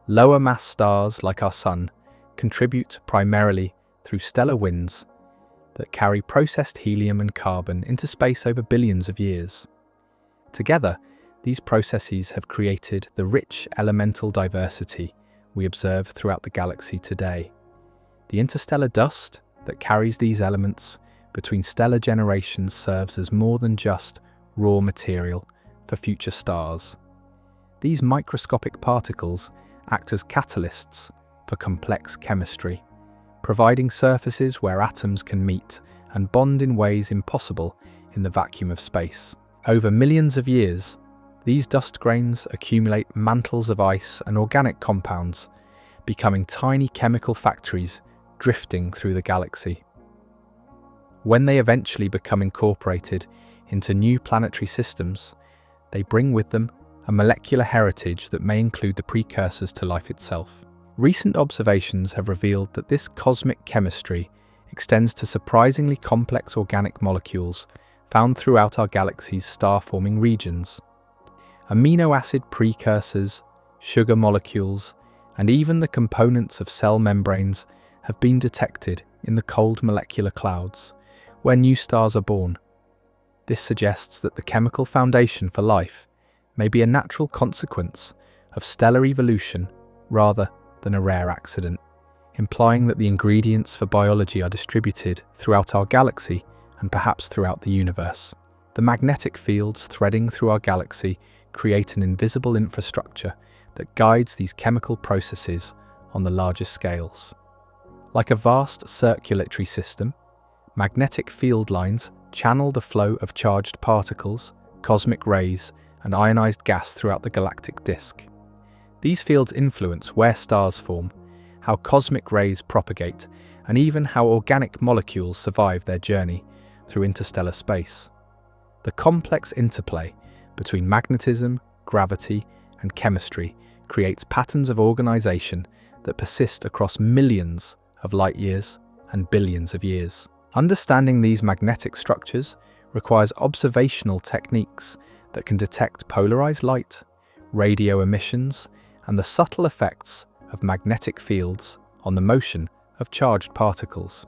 Lower mass stars like our Sun contribute primarily through stellar winds that carry processed helium and carbon into space over billions of years. Together, these processes have created the rich elemental diversity we observe throughout the galaxy today. The interstellar dust that carries these elements between stellar generations serves as more than just raw material for future stars. These microscopic particles act as catalysts for complex chemistry, providing surfaces where atoms can meet and bond in ways impossible in the vacuum of space. Over millions of years, these dust grains accumulate mantles of ice and organic compounds, becoming tiny chemical factories drifting through the galaxy. When they eventually become incorporated into new planetary systems, they bring with them a molecular heritage that may include the precursors to life itself. Recent observations have revealed that this cosmic chemistry extends to surprisingly complex organic molecules found throughout our galaxy's star-forming regions. Amino acid precursors, sugar molecules, and even the components of cell membranes have been detected in the cold molecular clouds, where new stars are born. This suggests that the chemical foundation for life may be a natural consequence of stellar evolution rather than a rare accident, implying that the ingredients for biology are distributed throughout our galaxy and perhaps throughout the universe. The magnetic fields threading through our galaxy create an invisible infrastructure that guides these chemical processes on the largest scales. Like a vast circulatory system, magnetic field lines channel the flow of charged particles, cosmic rays, and ionized gas throughout the galactic disk. These fields influence where stars form, how cosmic rays propagate, and even how organic molecules survive their journey through interstellar space. The complex interplay between magnetism, gravity, and chemistry creates patterns of organization that persist across millions of light years and billions of years. Understanding these magnetic structures requires observational techniques that can detect polarized light, radio emissions, and the subtle effects of magnetic fields on the motion of charged particles.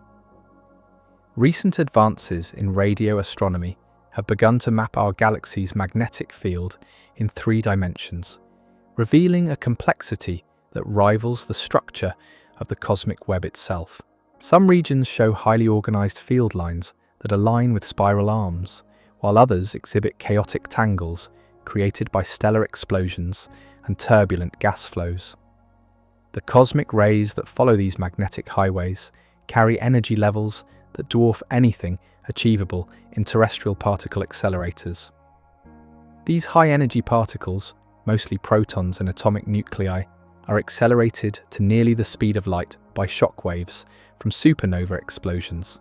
Recent advances in radio astronomy have begun to map our galaxy's magnetic field in 3 dimensions, revealing a complexity that rivals the structure of the cosmic web itself. Some regions show highly organized field lines that align with spiral arms, while others exhibit chaotic tangles created by stellar explosions and turbulent gas flows. The cosmic rays that follow these magnetic highways carry energy levels that dwarf anything achievable in terrestrial particle accelerators. These high-energy particles, mostly protons and atomic nuclei, are accelerated to nearly the speed of light by shock waves from supernova explosions.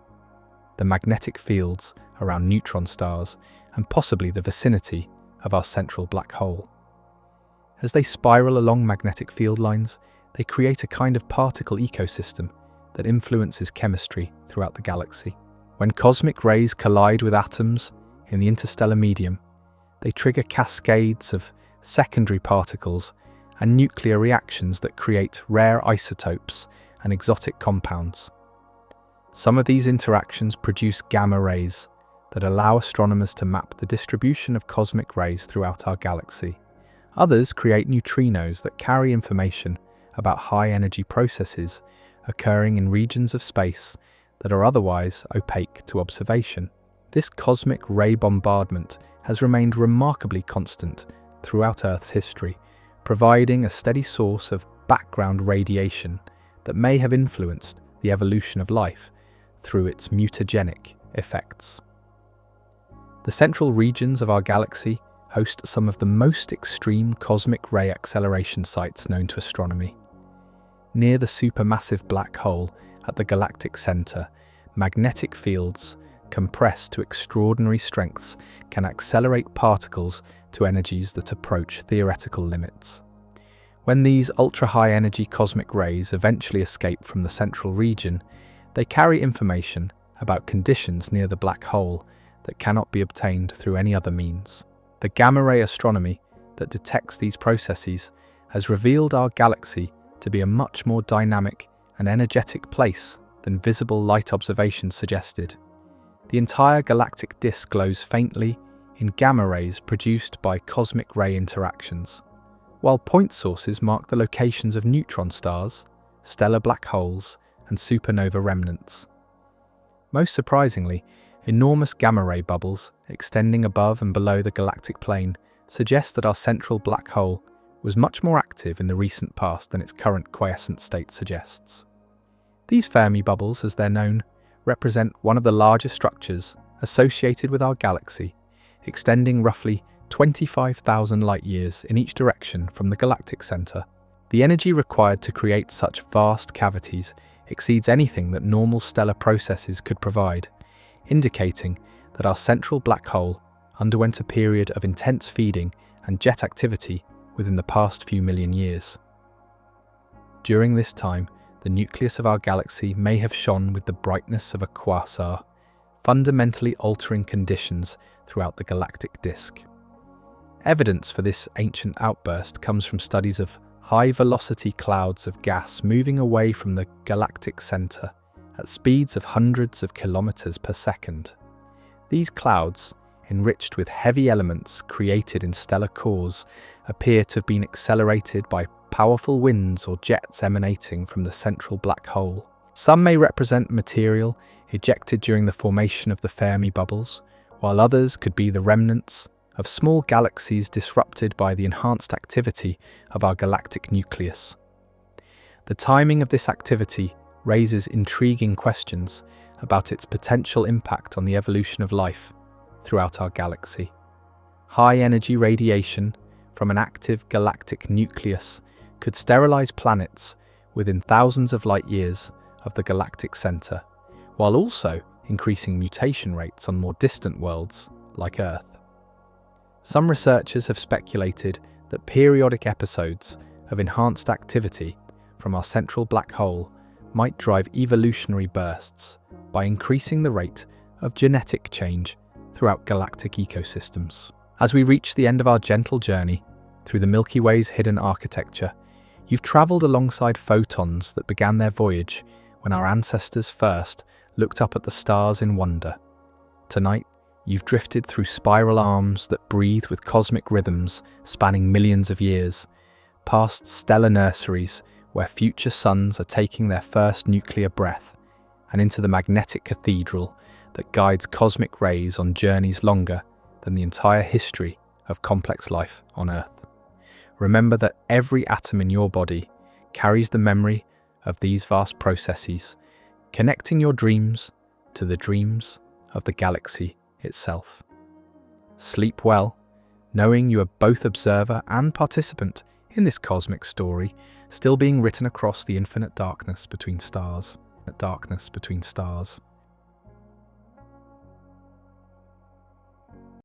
the magnetic fields around neutron stars, and possibly the vicinity of our central black hole. As they spiral along magnetic field lines, they create a kind of particle ecosystem that influences chemistry throughout the galaxy. When cosmic rays collide with atoms in the interstellar medium, they trigger cascades of secondary particles and nuclear reactions that create rare isotopes and exotic compounds. Some of these interactions produce gamma rays that allow astronomers to map the distribution of cosmic rays throughout our galaxy. Others create neutrinos that carry information about high-energy processes occurring in regions of space that are otherwise opaque to observation. This cosmic ray bombardment has remained remarkably constant throughout Earth's history, providing a steady source of background radiation that may have influenced the evolution of life through its mutagenic effects. The central regions of our galaxy host some of the most extreme cosmic ray acceleration sites known to astronomy. Near the supermassive black hole at the galactic center, magnetic fields, compressed to extraordinary strengths, can accelerate particles to energies that approach theoretical limits. When these ultra-high energy cosmic rays eventually escape from the central region, they carry information about conditions near the black hole that cannot be obtained through any other means. The gamma-ray astronomy that detects these processes has revealed our galaxy to be a much more dynamic and energetic place than visible light observations suggested. The entire galactic disk glows faintly in gamma rays produced by cosmic ray interactions, while point sources mark the locations of neutron stars, stellar black holes, and supernova remnants. Most surprisingly, enormous gamma-ray bubbles extending above and below the galactic plane suggest that our central black hole was much more active in the recent past than its current quiescent state suggests. These Fermi bubbles, as they're known, represent one of the largest structures associated with our galaxy, extending roughly 25,000 light-years in each direction from the galactic center. The energy required to create such vast cavities exceeds anything that normal stellar processes could provide, indicating that our central black hole underwent a period of intense feeding and jet activity within the past few million years. During this time, the nucleus of our galaxy may have shone with the brightness of a quasar, fundamentally altering conditions throughout the galactic disk. Evidence for this ancient outburst comes from studies of high-velocity clouds of gas moving away from the galactic center at speeds of hundreds of kilometers per second. These clouds, enriched with heavy elements created in stellar cores, appear to have been accelerated by powerful winds or jets emanating from the central black hole. Some may represent material ejected during the formation of the Fermi bubbles, while others could be the remnants of small galaxies disrupted by the enhanced activity of our galactic nucleus. The timing of this activity raises intriguing questions about its potential impact on the evolution of life throughout our galaxy. High-energy radiation from an active galactic nucleus could sterilize planets within thousands of light-years of the galactic center, while also increasing mutation rates on more distant worlds like Earth. Some researchers have speculated that periodic episodes of enhanced activity from our central black hole might drive evolutionary bursts by increasing the rate of genetic change throughout galactic ecosystems. As we reach the end of our gentle journey through the Milky Way's hidden architecture, you've traveled alongside photons that began their voyage when our ancestors first looked up at the stars in wonder. Tonight, you've drifted through spiral arms that breathe with cosmic rhythms spanning millions of years, past stellar nurseries where future suns are taking their first nuclear breath, and into the magnetic cathedral that guides cosmic rays on journeys longer than the entire history of complex life on Earth. Remember that every atom in your body carries the memory of these vast processes, connecting your dreams to the dreams of the galaxy itself. Sleep well, knowing you are both observer and participant in this cosmic story, still being written across the infinite darkness between stars.